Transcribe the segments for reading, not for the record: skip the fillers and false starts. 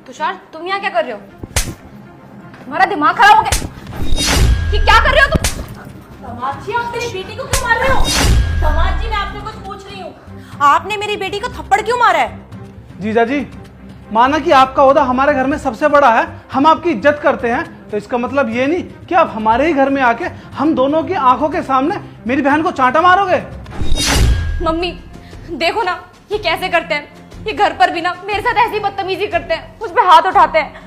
तुषार, तुम यहाँ क्या कर रहे हो? तुम्हारा दिमाग खराब हो गया? ये क्या कर रहे हो तुम? दामाद जी, आप मेरी बेटी को क्यों मार रहे हो? दामाद जी, मैं आपसे कुछ पूछ रही हूँ। आपने मेरी बेटी को थप्पड़ क्यों मारा है? जीजा जी, माना कि आपका ओहदा हमारे घर में सबसे बड़ा है, हम आपकी इज्जत करते हैं, तो इसका मतलब ये नहीं कि आप हमारे ही घर में आके हम दोनों की आंखों के सामने मेरी बहन को चांटा मारोगे। मम्मी देखो ना, ये कैसे करते हैं। ये घर पर भी ना मेरे साथ ऐसी बदतमीजी करते हैं, मुझ पे हाथ उठाते हैं,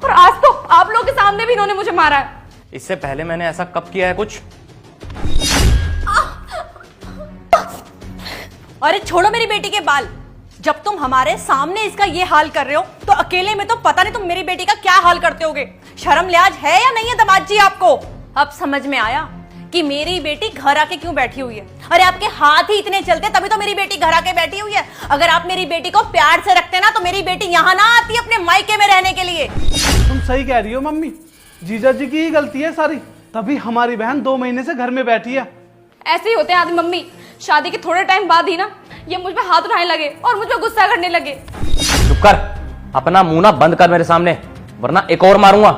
और आज तो आप लोगों के सामने भी इन्होंने मुझे मारा है। इससे पहले मैंने ऐसा कब किया है कुछ? अरे छोड़ो मेरी बेटी के बाल। जब तुम हमारे सामने इसका ये हाल कर रहे हो तो अकेले में तो पता नहीं तुम मेरी बेटी का क्या हाल करते होगे। शर्म लिहाज है या नहीं है दामाद जी आपको? अब समझ में आया कि मेरी बेटी घर आके क्यों बैठी हुई है। अरे आपके हाथ ही इतने चलते तभी तो मेरी बेटी घर आके बैठी हुई है। अगर आप मेरी बेटी को प्यार से रखते ना तो मेरी बेटी यहाँ ना आती अपने मायके में रहने के लिए। तुम सही कह रही हो मम्मी, जीजा जी की ही गलती है सारी, तभी हमारी बहन 2 महीने से घर में बैठी है। ऐसे ही होते हैं आदमी मम्मी। शादी के थोड़े टाइम बाद ही ना ये मुझ पे हाथ उठाने लगे और मुझ पे गुस्सा करने लगे। चुप कर, अपना मुंह ना बंद कर मेरे सामने, वरना एक और मारूंगा।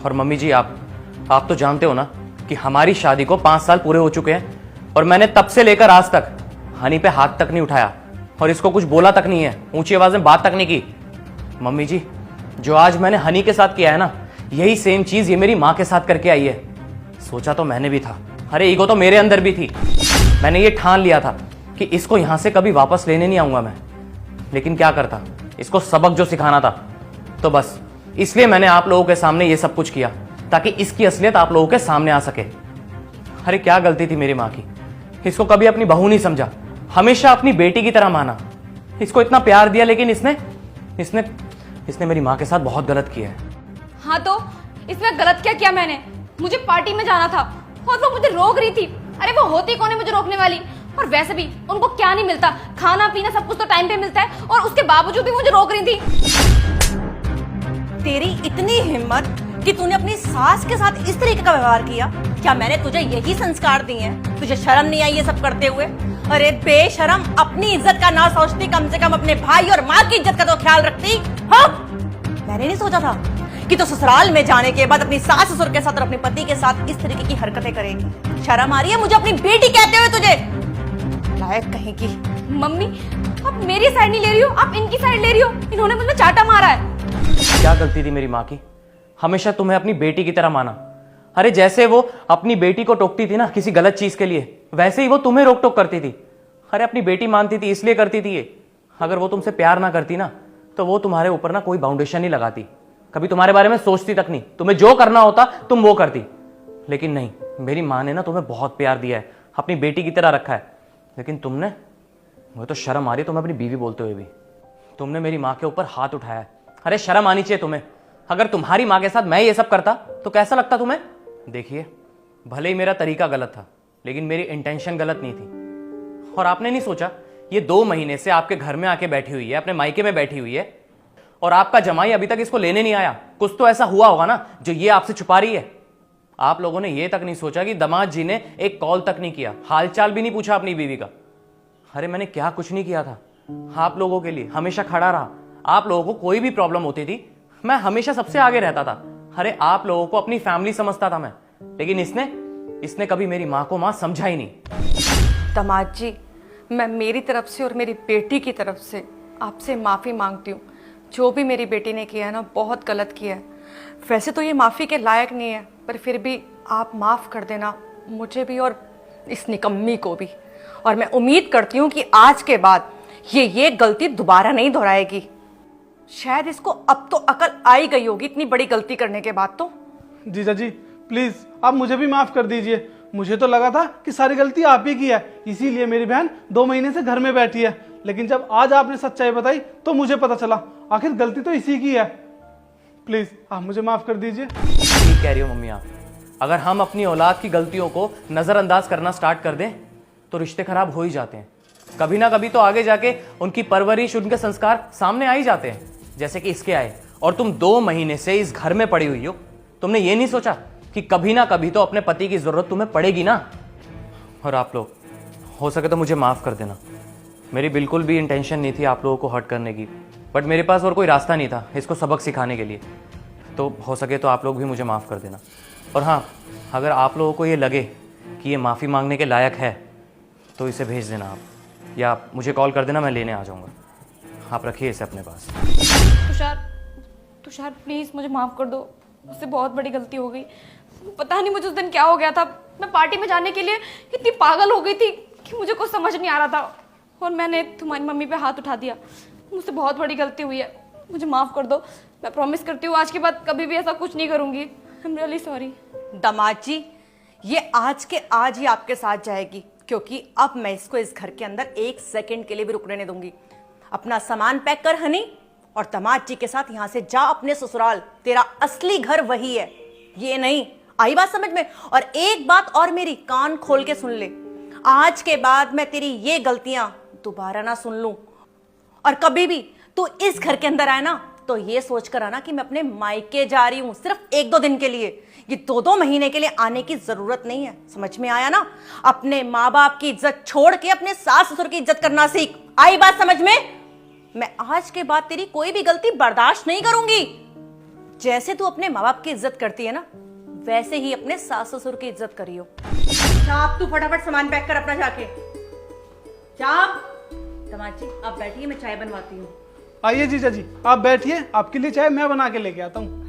और मम्मी जी, आप तो जानते हो ना कि हमारी शादी को 5 साल पूरे हो चुके हैं, और मैंने तब से लेकर आज तक हनी पे हाथ तक नहीं उठाया, और इसको कुछ बोला तक नहीं है, ऊंची आवाज में बात तक नहीं की। मम्मी जी, जो आज मैंने हनी के साथ किया है ना, यही सेम चीज ये मेरी माँ के साथ करके आई है। सोचा तो मैंने भी था, अरे ईगो तो मेरे अंदर भी थी। मैंने ये ठान लिया था कि इसको यहां से कभी वापस लेने नहीं आऊंगा मैं, लेकिन क्या करता, इसको सबक जो सिखाना था, तो बस इसलिए मैंने आप लोगों के सामने ये सब कुछ किया, ताकि इसकी असलियत आप लोगों के सामने आ सके। अरे क्या गलती थी मेरी माँ की, इसको कभी अपनी बहू नहीं समझा, हमेशा अपनी बेटी की तरह माना, इसको इतना प्यार दिया, लेकिन इसने मेरी माँ के साथ बहुत गलत किया है। हाँ तो इसमें गलत क्या किया मैंने? मुझे पार्टी में जाना था और वो मुझे रोक रही थी। अरे वो होती कौन है मुझे रोकने वाली? और वैसे भी उनको क्या नहीं मिलता, खाना पीना सब कुछ तो टाइम पे मिलता है, और उसके बावजूद भी मुझे रोक रही थी। तेरी इतनी हिम्मत कि तूने अपनी सास के साथ इस तरीके का व्यवहार किया? क्या मैंने तुझे यही संस्कार दिए हैं? तुझे शर्म नहीं आई ये सब करते हुए? अरे बेशरम, अपनी इज्जत का ना सोचती, कम से कम अपने भाई और माँ की इज्जत का तो ख्याल रखती। हाँ, मैंने नहीं सोचा था कि तो ससुराल में जाने के बाद अपनी सास ससुर के साथ और अपने पति के साथ इस तरीके की हरकतें करेगी। शर्म आ रही है मुझे अपनी बेटी कहते हुए तुझे? लायक कहीं की। मम्मी, आप मेरी साइड नहीं ले रही हो, आप इनकी साइड ले रही हो। इन्होंने मुझे चाटा मारा है। क्या गलती थी मेरी माँ की? हमेशा तुम्हें अपनी बेटी की तरह माना। अरे जैसे वो अपनी बेटी को टोकती थी ना किसी गलत चीज के लिए, वैसे ही वो तुम्हें रोक टोक करती थी। अरे अपनी बेटी मानती थी इसलिए करती थी ये। अगर वो तुमसे प्यार ना करती ना, तो वो तुम्हारे ऊपर ना कोई बाउंडेशन नहीं लगाती, कभी तुम्हारे बारे में सोचती तक नहीं, तुम्हें जो करना होता तुम वो करती। लेकिन नहीं, मेरी माँ ने ना तुम्हें बहुत प्यार दिया है, अपनी बेटी की तरह रखा है, लेकिन तुमने, मुझे तो शर्म आ रही है तुम्हें अपनी बीवी बोलते हुए भी, तुमने मेरी माँ के ऊपर हाथ उठाया है। अरे शर्म आनी चाहिए तुम्हें। अगर तुम्हारी माँ के साथ मैं ये सब करता तो कैसा लगता तुम्हें? देखिए, भले ही मेरा तरीका गलत था, लेकिन मेरी इंटेंशन गलत नहीं थी। और आपने नहीं सोचा, ये 2 महीने से आपके घर में आके बैठी हुई है, अपने मायके में बैठी हुई है, और आपका जमाई अभी तक इसको लेने नहीं आया। कुछ तो ऐसा हुआ होगा ना जो ये आपसे छुपा रही है। आप लोगों ने ये तक नहीं सोचा कि दामाद जी ने एक कॉल तक नहीं किया, हालचाल भी नहीं पूछा अपनी बीवी का। अरे मैंने क्या कुछ नहीं किया था, आप लोगों के लिए हमेशा खड़ा रहा। आप लोगों को कोई भी प्रॉब्लम होती थी, मैं हमेशा सबसे आगे रहता था। अरे आप लोगों को अपनी फैमिली समझता था मैं, लेकिन इसने कभी मेरी माँ को माँ समझा ही नहीं। दामाद जी, मैं मेरी तरफ से और मेरी बेटी की तरफ से आपसे माफी मांगती हूँ। जो भी मेरी बेटी ने किया है ना, बहुत गलत किया है। वैसे तो ये माफी के लायक नहीं है, पर फिर भी आप माफ कर देना मुझे भी और इस निकम्मी को भी। और मैं उम्मीद करती हूँ कि आज के बाद ये गलती दोबारा नहीं दोहराएगी। शायद इसको अब तो अकल आई गई होगी इतनी बड़ी गलती करने के बाद तो। जीजा जी प्लीज आप मुझे भी माफ कर दीजिए। मुझे तो लगा था कि सारी गलती आप ही की है, इसीलिए मेरी बहन 2 महीने से घर में बैठी है, लेकिन जब आज आपने सच्चाई बताई तो मुझे पता चला आखिर गलती तो इसी की है। प्लीज आप मुझे माफ कर दीजिए। ठीक कह रही हो मम्मी आप। अगर हम अपनी औलाद की गलतियों को नजरअंदाज करना स्टार्ट कर दें तो रिश्ते खराब हो ही जाते हैं। कभी ना कभी तो आगे जाके उनकी परवरिश, उनके संस्कार सामने आ ही जाते हैं, जैसे कि इसके आए। और तुम 2 महीने से इस घर में पड़ी हुई हो, तुमने ये नहीं सोचा कि कभी ना कभी तो अपने पति की जरूरत तुम्हें पड़ेगी ना। और आप लोग हो सके तो मुझे माफ कर देना। मेरी बिल्कुल भी इंटेंशन नहीं थी आप लोगों को हर्ट करने की। बट मेरे पास और कोई रास्ता नहीं था इसको सबक सिखाने के लिए। तो हो सके तो आप लोग भी मुझे माफ़ कर देना। और हाँ, अगर आप लोगों को ये लगे कि ये माफ़ी मांगने के लायक है तो इसे भेज देना आप, या मुझे कॉल कर देना, मैं लेने आ जाऊँगा। आप रखिए इसे अपने पास। तुषार प्लीज़ मुझे माफ़ कर दो, मुझसे बहुत बड़ी गलती हो गई। पता नहीं मुझे उस दिन क्या हो गया था, मैं पार्टी में जाने के लिए इतनी पागल हो गई थी कि मुझे कुछ समझ नहीं आ रहा था और मैंने तुम्हारी मम्मी पे हाथ उठा दिया। मुझसे बहुत बड़ी गलती हुई है, मुझे माफ़ कर दो। मैं प्रॉमिस करती हूँ आज के बाद कभी भी ऐसा कुछ नहीं करूँगी। I am really sorry. दामाद जी, ये आज के आज ही आपके साथ जाएगी, क्योंकि अब मैं इसको इस घर के अंदर 1 सेकंड के लिए भी रुकने नहीं दूंगी। अपना सामान पैक कर हनी, और दामाद जी के साथ यहां से जा अपने ससुराल। तेरा असली घर वही है, ये नहीं। आई बात समझ में? और एक बात और मेरी कान खोल के सुन ले, आज के बाद मैं तेरी ये गलतियां दोबारा ना सुन लूं। और कभी भी तू इस घर के अंदर आए ना तो ये सोच कर आना कि मैं अपने मायके जा रही हूं सिर्फ 1-2 दिन के लिए। ये 2-2 महीने के लिए आने की जरूरत नहीं है, समझ में आया ना? अपने माँ बाप की इज्जत छोड़ के अपने सास ससुर की इज्जत करना सीख। आई बात समझ में? मैं आज के बाद तेरी कोई भी गलती बर्दाश्त नहीं करूंगी। जैसे तू अपने माँ बाप की इज्जत करती है ना, वैसे ही अपने सास ससुर की इज्जत करियो। जा तू फटाफट सामान पैक कर अपना जाके जा। दामाद जी आप बैठिए, मैं चाय बनवाती हूँ। आइए जीजा जी, आप बैठिए, आपके लिए चाय मैं बना के लेके आता हूँ।